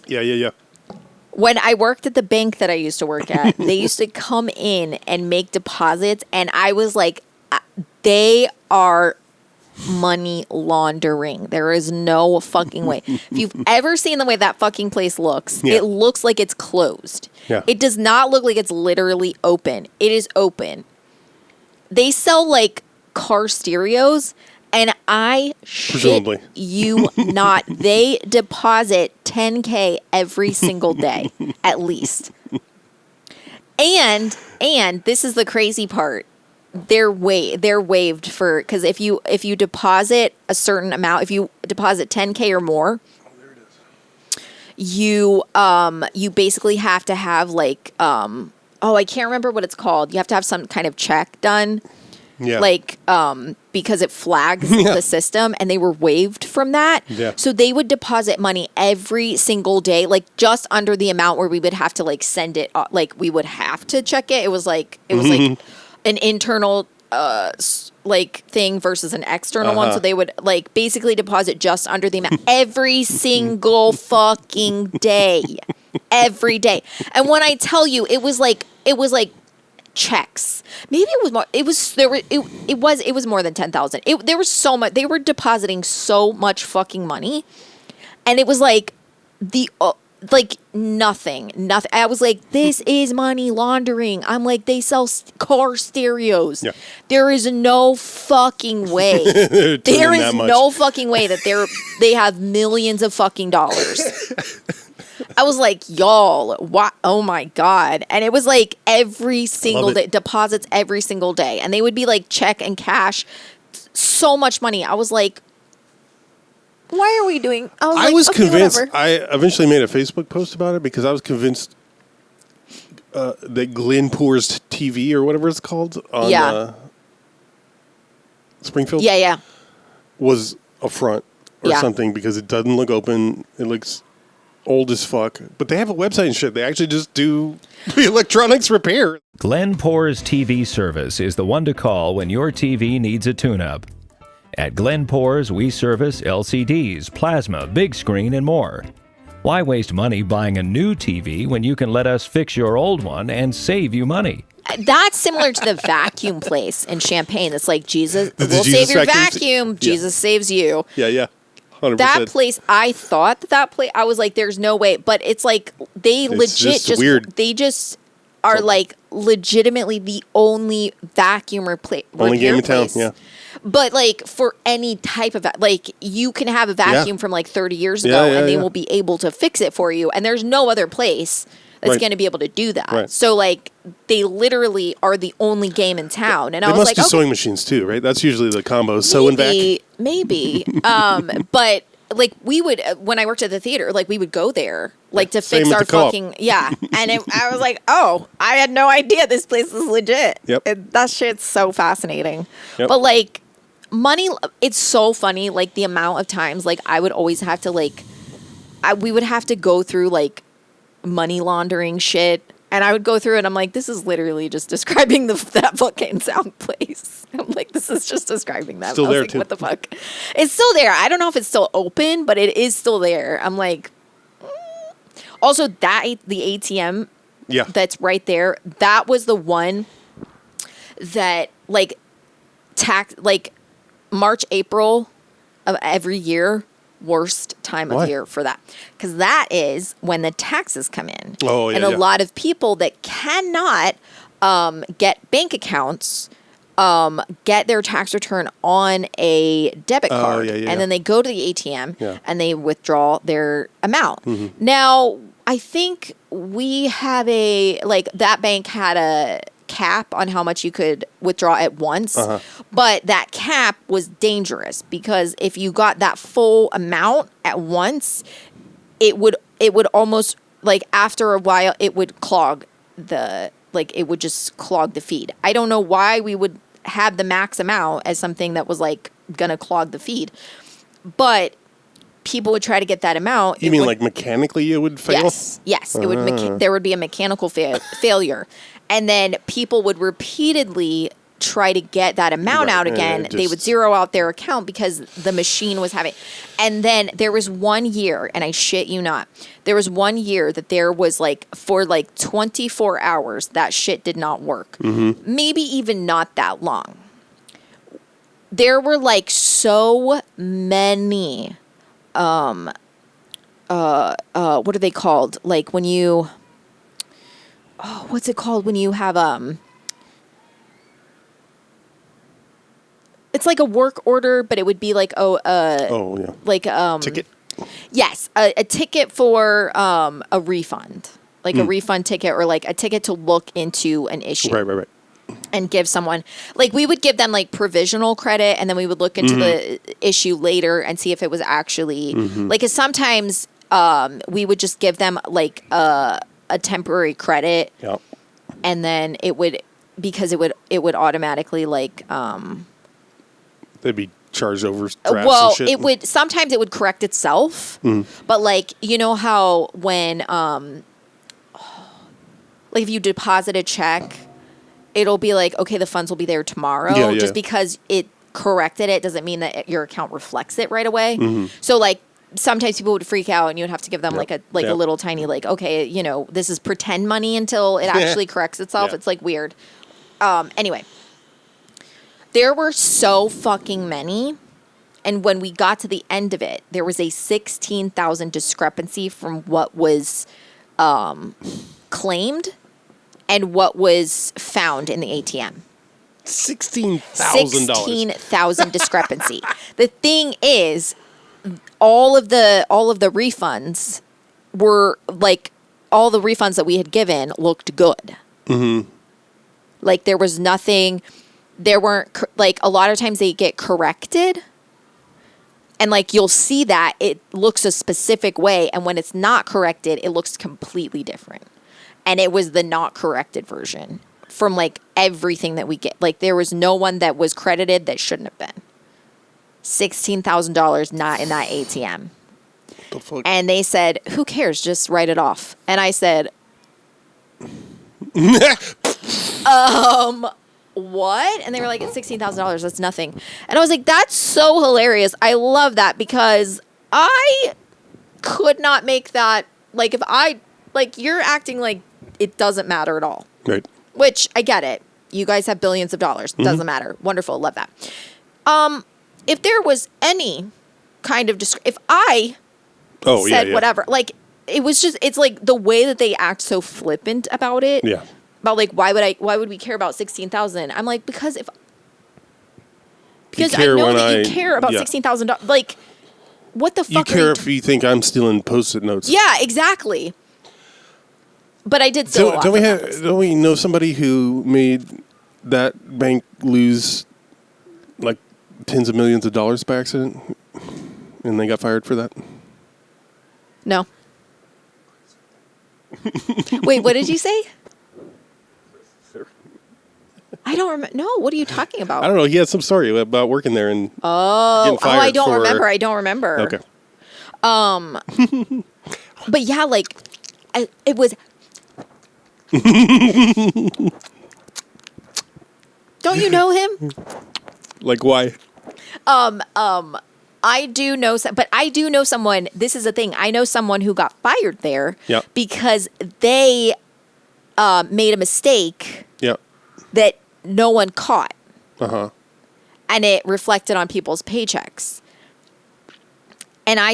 Yeah. When I worked at the bank that I used to work at, they used to come in and make deposits, and I was like, they are money laundering. There is no fucking way. If you've ever seen the way that fucking place looks, it looks like it's closed. Yeah. It does not look like it's literally open. It is open. They sell like car stereos, and I shit you not. They deposit $10K every single day, at least. And this is the crazy part. They're waived for, because if you deposit a certain amount, if you deposit $10K or more, you basically have to have like I can't remember what it's called. You have to have some kind of check done. Yeah. Like because it flags the system, and they were waived from that. Yeah. So they would deposit money every single day, like just under the amount where we would have to like send it, like we would have to check it. It was like an internal like thing versus an external one. So they would like basically deposit just under the amount every single fucking day. Every day. And when I tell you, it was like checks. Maybe it was more. It was more than 10,000. There was so much. They were depositing so much fucking money, and it was like nothing. I was like, this is money laundering. I'm like, they sell car stereos. Yeah. There is no fucking way. There is no fucking way that they have millions of fucking dollars. I was like, y'all, what? Oh my God. And it was like every single day, deposits every single day. And they would be like check and cash, so much money. I was like, why are we doing? I was convinced. Whatever. I eventually made a Facebook post about it because I was convinced that Glen Poor's TV or whatever it's called on Springfield was a front or something, because it doesn't look open. It looks old as fuck. But they have a website and shit. They actually just do the electronics repair. Glen Poor's TV service is the one to call when your TV needs a tune-up. At Glen Poor's, we service LCDs, plasma, big screen, and more. Why waste money buying a new TV when you can let us fix your old one and save you money? That's similar to the vacuum place in Champaign. It's like, Jesus, we'll save your vacuum. Jesus saves you. Yeah. 100%. That place, I thought that place, I was like, there's no way. But it's like, they legit just weird. They just are like legitimately the only vacuum Only game in town, place. yeah. But like for any type of, like you can have a vacuum from like 30 years ago and they will be able to fix it for you. And there's no other place that's going to be able to do that. Right. So like they literally are the only game in town. And I was must like, do sewing machines too, right? That's usually the combo, sew and vac. Maybe. But like we would, when I worked at the theater, like we would go there, like to fix our fucking, And I was like, oh, I had no idea this place is legit. Yep. And that shit's so fascinating. Yep. But like money, it's so funny. Like the amount of times, like I would always have to like, we would have to go through like money laundering shit. And I would go through it and I'm like, this is literally just describing that fucking sound place. I'm like, this is just describing that. Still I was there like, too. what the fuck? It's still there. I don't know if it's still open, but it is still there. I'm like, Also, the ATM that's right there, that was the one that like March, April of every year, worst time of year for that. Because that is when the taxes come in. Oh, yeah, and a lot of people that cannot get bank accounts get their tax return on a debit card. And then they go to the ATM and they withdraw their amount. Mm-hmm. Now, I think we have that bank had a cap on how much you could withdraw at once. But that cap was dangerous because if you got that full amount at once, it would almost, like, after a while, it would clog it would just clog the feed. I don't know why we would have the max amount as something that was like gonna clog the feed, but people would try to get that amount. You mean like mechanically it would fail? Yes. It would. There would be a mechanical failure, and then people would repeatedly try to get that amount out again. They would zero out their account because the machine was having. And then there was 1 year, and I shit you not, there was 1 year that there was for 24 hours that shit did not work. Maybe even not that long. There were so many what are they called? Like when you what's it called when you have it's like a work order, but it would be ticket. Yes, a ticket for a refund, a refund ticket, or a ticket to look into an issue. Right. And give someone, we would give them provisional credit, and then we would look into the issue later and see if it was actually because sometimes we would just give them a temporary credit, and then it would automatically they'd be charged over drafts and shit. Sometimes it would correct itself, but you know how when if you deposit a check, it'll be okay, the funds will be there tomorrow. Just because it corrected it doesn't mean that your account reflects it right away. So sometimes people would freak out and you would have to give them a little tiny okay, this is pretend money until it actually corrects itself. It's weird. Anyway, there were so fucking many. And when we got to the end of it, there was a 16,000 discrepancy from what was claimed and what was found in the ATM. $16,000. 16,000 discrepancy. The thing is, all of the refunds were all the refunds that we had given looked good. There was nothing. There weren't a lot of times they get corrected, and you'll see that it looks a specific way, and when it's not corrected, it looks completely different. And it was the not corrected version from everything that we get. There was no one that was credited that shouldn't have been. $16,000 not in that ATM. The fuck? And they said, who cares? Just write it off. And I said, what? And they were like, it's $16,000. That's nothing. And I was like, that's so hilarious. I love that because I could not make that. If I, you're acting like it doesn't matter at all. Right. Which I get it. You guys have billions of dollars. Doesn't matter. Wonderful. Love that. If there was any kind of if I said whatever, like it was just, it's like the way that they act so flippant about it. Yeah. About like why would we care about 16,000? I'm like, because I know that you care about $16,000. Like, what the fuck? You care if you think I'm stealing Post-it notes. Yeah, exactly. But I did steal. Don't we know somebody who made that bank lose like tens of millions of dollars by accident, and they got fired for that? No. Wait, what did you say? I don't remember. No, what are you talking about? I don't know. He had some story about working there and getting fired. I don't remember. I don't remember. Okay. But yeah, like it was. Don't you know him? Like why? I do know, but I do know someone. This is the thing. I know someone who got fired there because they made a mistake that no one caught. And it reflected on people's paychecks. And I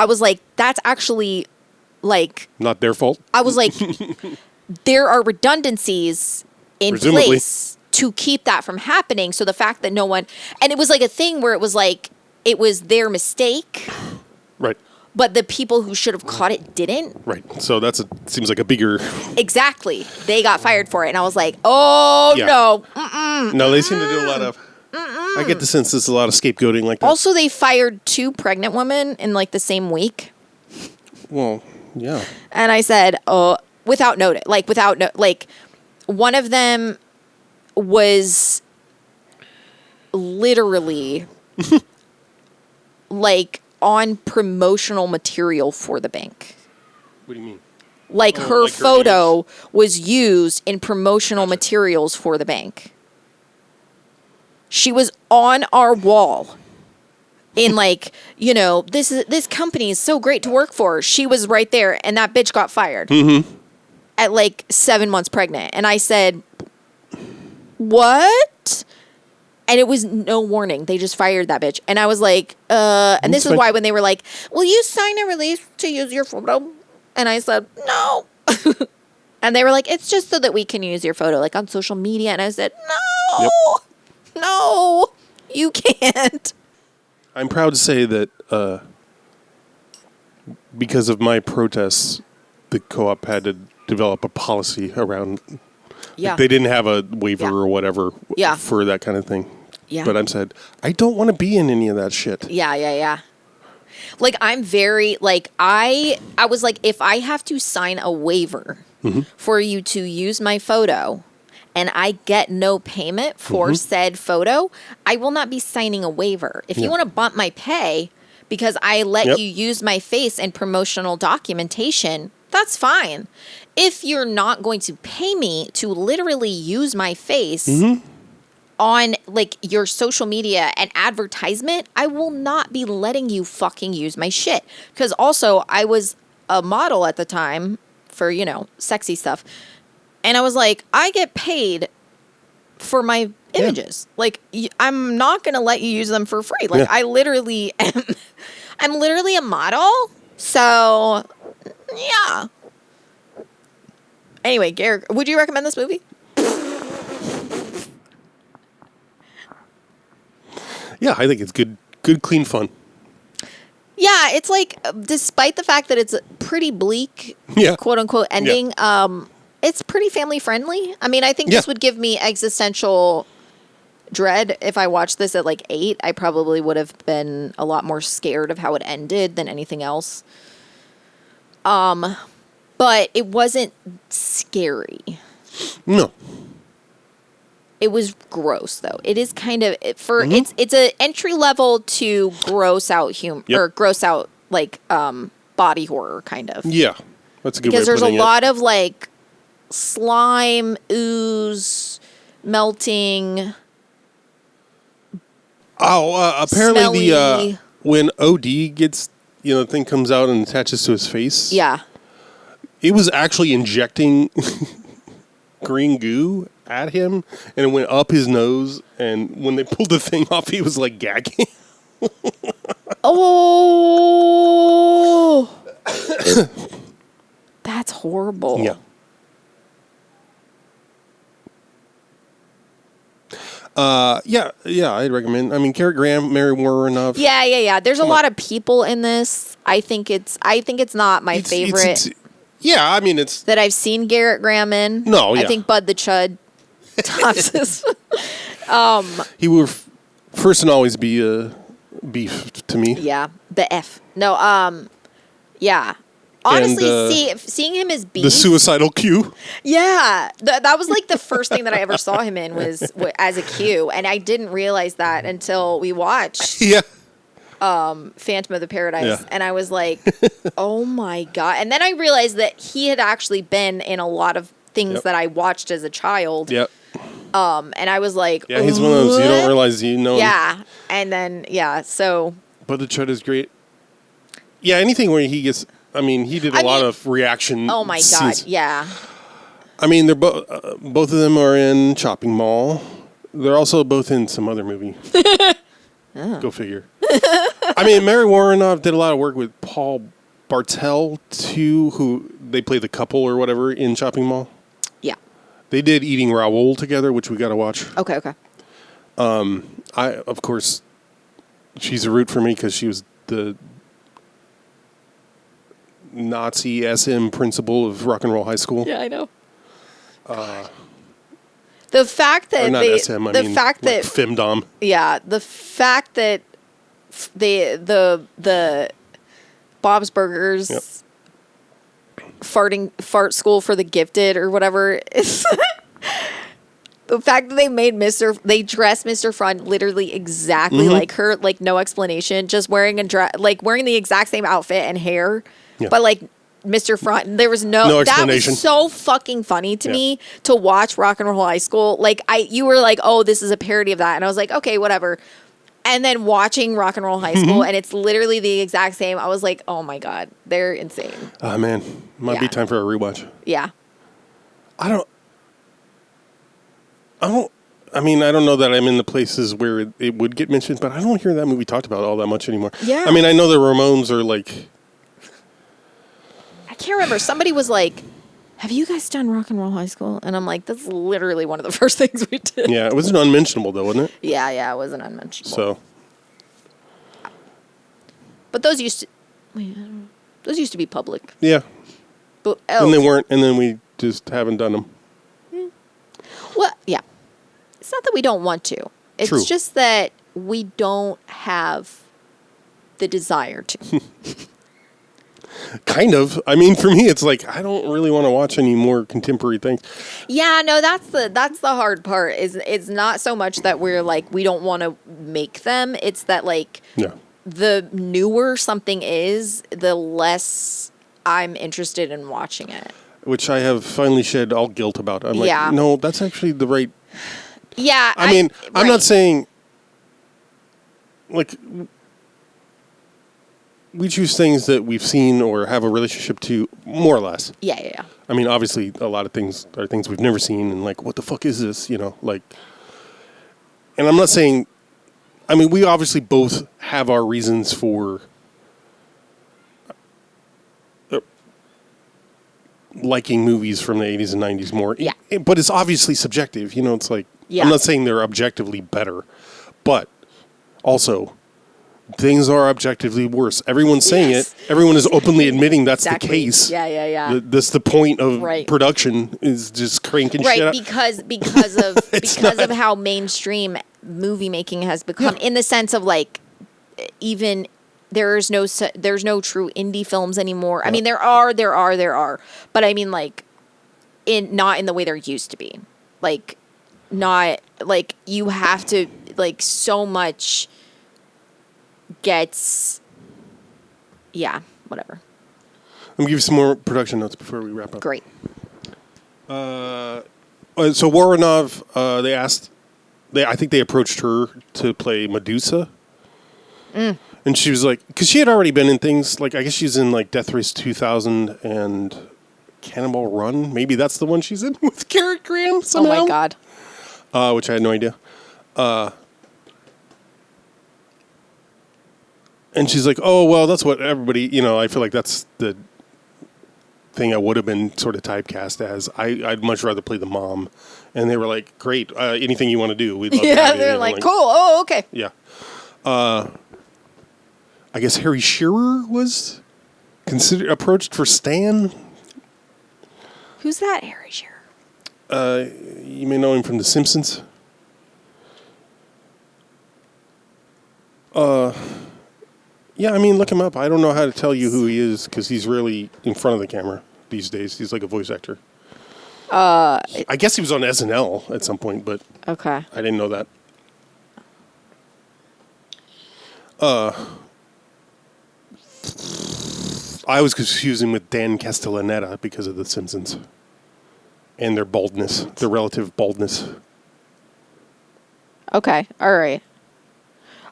was like, that's actually like... Not their fault? I was like, there are redundancies in place to keep that from happening. So the fact that no one... And it was like a thing where it was like, it was their mistake. Right. But the people who should have caught it didn't. Right. So seems like a bigger... Exactly. They got fired for it. And I was like, oh, no. No, they seem to do a lot of... I get the sense there's a lot of scapegoating like that. Also, they fired 2 pregnant women in like the same week. Well, yeah. And I said, without notice. Like, one of them was literally like on promotional material for the bank. What do you mean? Like her photo was used in promotional materials for the bank. She was on our wall in like, this company is so great to work for. She was right there and that bitch got fired at like 7 months pregnant. And I said, what? And it was no warning. They just fired that bitch. And I was like, and this is why when they were like, will you sign a release to use your photo? And I said, no. And they were like, it's just so that we can use your photo like on social media. And I said, no. Yep. No, you can't. I'm proud to say that because of my protests, the co-op had to develop a policy around. Yeah. Like they didn't have a waiver or whatever for that kind of thing. Yeah. But I'm said, I don't want to be in any of that shit. Yeah. Like, I'm very, like, I was like, if I have to sign a waiver for you to use my photo and I get no payment for said photo, I will not be signing a waiver. If you want to bump my pay because I let you use my face in promotional documentation, that's fine. If you're not going to pay me to literally use my face on like your social media and advertisement, I will not be letting you fucking use my shit. Because also I was a model at the time for, sexy stuff. And I was like, I get paid for my images. Like, I'm not going to let you use them for free. Like, I literally am. I'm literally a model. So, yeah. Anyway, Garrett, would you recommend this movie? Yeah, I think it's good, clean fun. Yeah, it's like, despite the fact that it's a pretty bleak, quote unquote, ending, it's pretty family friendly. I mean, I think this would give me existential dread if I watched this at like 8. I probably would have been a lot more scared of how it ended than anything else. But it wasn't scary. No. It was gross though. It is kind of it's an entry level to gross out humor or gross out like body horror kind of. Yeah, that's a good way because of there's a putting lot of like slime, ooze, melting. Apparently smelly. When OD gets the thing comes out and attaches to his face. Yeah. It was actually injecting green goo at him, and it went up his nose. And when they pulled the thing off, he was like gagging. Oh, that's horrible. Yeah. Yeah, I'd recommend. I mean, Cary Grant, Mary Warrenoff. Yeah. There's a lot of people in this. I think it's not my favorite. Yeah, I mean, it's that I've seen Garrett Graham in. No, yeah. I think Bud the Chud tops this. He will first and always be a beef to me. Yeah, the F. No, yeah. Honestly, seeing him as Beef. The suicidal Q. Yeah. That was like the first thing that I ever saw him in was as a Q. And I didn't realize that until we watched Phantom of the Paradise. Yeah. And I was like, oh my God. And then I realized that he had actually been in a lot of things that I watched as a child. Yep. And I was like, yeah, he's one of those you don't realize you know. Yeah. And then, so. But the Chud is great. Yeah, anything where he gets... I mean, he did a lot of reaction. Oh my scenes. God! Yeah. I mean, they're both of them are in Chopping Mall. They're also both in some other movie. Go figure. I mean, Mary Warrenoff did a lot of work with Paul Bartel too, who they play the couple or whatever in Chopping Mall. Yeah. They did Eating Raoul together, which we got to watch. Okay. Of course, she's a root for me because she was the Nazi SM principal of Rock and Roll High School. Yeah, I know. The fact that femdom. Yeah, the fact that the Bob's Burgers fart school for the gifted or whatever is the fact that they dressed Mr. Front literally exactly like her, like no explanation, just wearing wearing the exact same outfit and hair. Yeah. But like Mr. Front, there was no explanation. That was so fucking funny to me to watch Rock and Roll High School. Like you were like, oh, this is a parody of that, and I was like, okay, whatever. And then watching Rock and Roll High School, and it's literally the exact same. I was like, oh my God, they're insane. Oh man, might be time for a rewatch. Yeah. I don't know that I'm in the places where it would get mentioned, but I don't hear that movie talked about all that much anymore. Yeah. I mean, I know the Ramones are like. I can't remember. Somebody was like, have you guys done Rock and Roll High School? And I'm like, that's literally one of the first things we did. Yeah, it was an unmentionable though, wasn't it? Yeah, it was an unmentionable. So. But those used to be public. Yeah. But, and they weren't, and then we just haven't done them. Well, yeah. It's not that we don't want to. It's just that we don't have the desire to. Kind of. I mean, for me, it's like I don't really want to watch any more contemporary things. Yeah, no, that's the hard part. It's not so much that we're like we don't want to make them. It's that like the newer something is, the less I'm interested in watching it. Which I have finally shed all guilt about. I'm like, no, that's actually the right. Yeah, I mean, I'm not saying like. We choose things that we've seen or have a relationship to, more or less. Yeah. I mean, obviously, a lot of things are things we've never seen, and like, what the fuck is this? You know, like. And I'm not saying. I mean, we obviously both have our reasons for liking movies from the 80s and 90s more. Yeah. But it's obviously subjective. You know, it's like. Yeah. I'm not saying they're objectively better, but also. Things are objectively worse. Everyone's saying it. Everyone is openly admitting that's the case. Yeah. That's the point of production is just cranking shit out. Because of how mainstream movie making has become, in the sense of like, even there's no true indie films anymore. I mean, there are, but I mean like, not in the way there used to be. Like, not like you have to like so much. Gets, whatever. I'm gonna give you some more production notes before we wrap up. Great. So Warrenov, I think they approached her to play Medusa, and she was like, because she had already been in things like I guess she's in like Death Race 2000 and Cannonball Run. Maybe that's the one she's in with Cary Graham somehow. Oh my God. Which I had no idea. And she's like, oh, well, that's what everybody, I feel like that's the thing I would have been sort of typecast as. I'd much rather play the mom. And they were like, great, anything you want to do. We'd love to have you. They're like, cool, oh, okay. Yeah. I guess Harry Shearer was approached for Stan. Who's that Harry Shearer? You may know him from The Simpsons. Yeah, I mean, look him up. I don't know how to tell you who he is because he's really in front of the camera these days. He's like a voice actor. I guess he was on SNL at some point, but okay, I didn't know that. I was confusing with Dan Castellaneta because of The Simpsons and their baldness, their relative baldness. Okay, all right.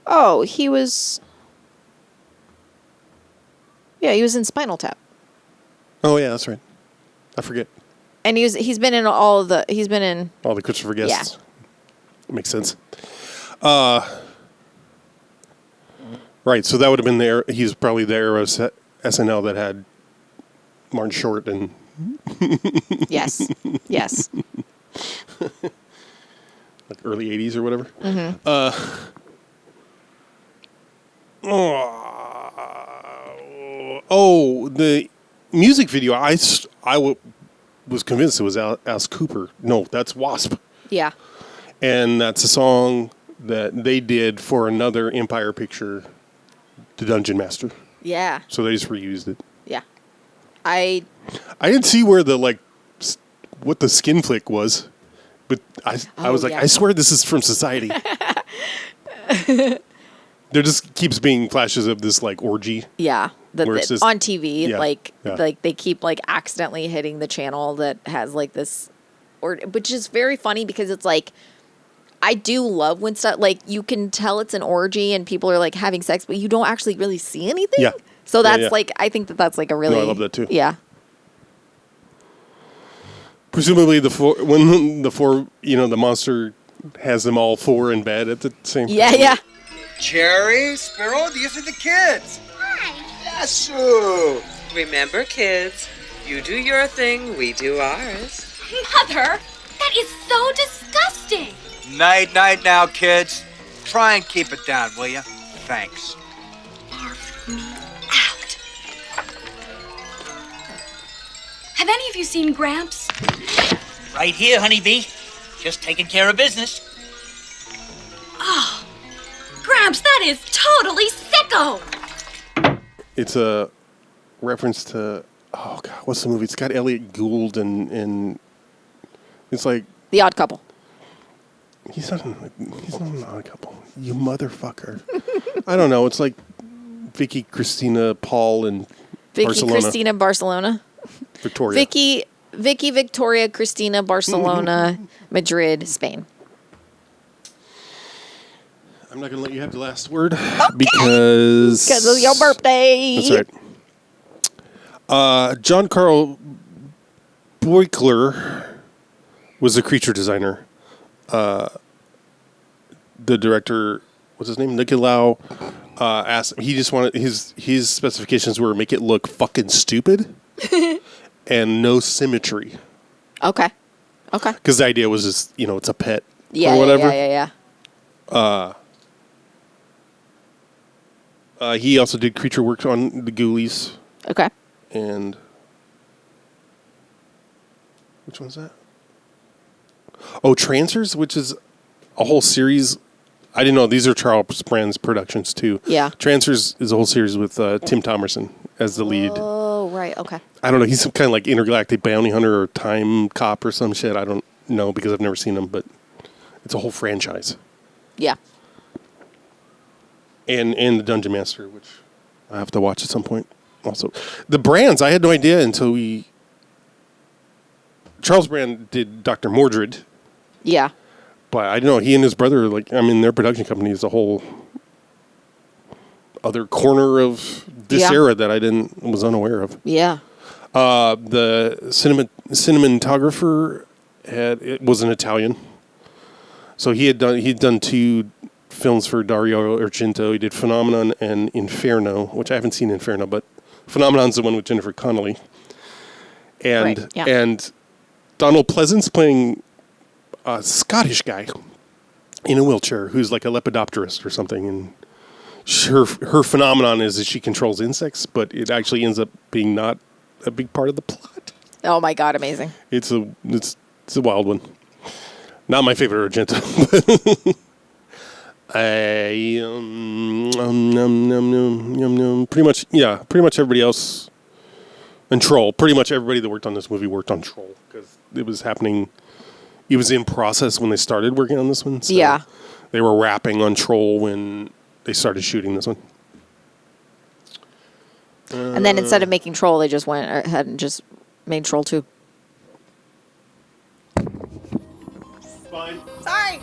Oh, he was... Yeah, he was in Spinal Tap. Oh, yeah, that's right. I forget. And he's been in all the Christopher guests. Yeah. Makes sense. Right, so that would have been there. He's probably the era of SNL that had Martin Short and... Yes. Like early 80s or whatever. Mm-hmm. The music video, I was convinced it was Alice Cooper. No, that's Wasp. Yeah. And that's a song that they did for another Empire picture, The Dungeon Master. Yeah. So they just reused it. Yeah. I didn't see where what the skin flick was, but I was like, yeah. I swear this is from Society. There just keeps being flashes of this like orgy. Yeah. Just, on TV, yeah, like they keep like accidentally hitting the channel that has like this, which is very funny because it's like, I do love when stuff like you can tell it's an orgy and people are like having sex, but you don't actually really see anything. Yeah. So that's like, I think that's like a really. No, I love that too. Yeah. Presumably the monster has them all four in bed at the same time. Yeah. Cherry, Sparrow, these are the kids. Hi. Yes. Remember, kids, you do your thing, we do ours. Mother, that is so disgusting. Night now, kids. Try and keep it down, will you? Thanks. Barf me out. Have any of you seen Gramps? Right here, honeybee. Just taking care of business. Oh, Gramps, that is totally sicko. It's a reference to, oh God, what's the movie? It's got Elliot Gould and it's like... The Odd Couple. He's not an Odd Couple. You motherfucker. I don't know. It's like Vicky, Cristina, Paul, and Barcelona. Cristina, Barcelona. Victoria. Vicky, Victoria, Cristina, Barcelona, Madrid, Spain. I'm not going to let you have the last word because of your birthday. That's right. John Carl Buechler was the creature designer. The director, what's his name? Nicolau asked. He just wanted his specifications were make it look fucking stupid and no symmetry. Okay. Because the idea was just it's a pet Yeah. or whatever. Yeah. He also did creature work on the Ghoulies. Okay. And which one's that? Oh, Trancers, which is a whole series. I didn't know these are Charles Brand's productions too. Yeah. Trancers is a whole series with Tim Thomerson as the lead. Oh, right. Okay. I don't know. He's some kind of like intergalactic bounty hunter or time cop or some shit. I don't know because I've never seen him, but it's a whole franchise. Yeah. And the Dungeon Master, which I have to watch at some point. Also, the Brands, I had no idea until Charles Brand did Dr. Mordred. Yeah. But I don't know. He and his brother, their production company is a whole other corner of this era that I was unaware of. Yeah. The cinematographer was an Italian, so he'd done two films for Dario Argento. He did Phenomenon and Inferno, which I haven't seen Inferno, but Phenomenon's the one with Jennifer Connelly. And Donald Pleasance playing a Scottish guy in a wheelchair who's like a lepidopterist or something, and her phenomenon is that she controls insects, but it actually ends up being not a big part of the plot. Oh my God, amazing! It's a wild one. Not my favorite Argento. Pretty much everybody else. And Troll. Pretty much everybody that worked on this movie worked on Troll because it was happening. It was in process when they started working on this one. So yeah. They were wrapping on Troll when they started shooting this one. And then instead of making Troll, they just went ahead and just made Troll 2. Fine. Sorry.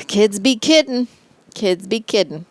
Kids be kidding. Kids be kidding.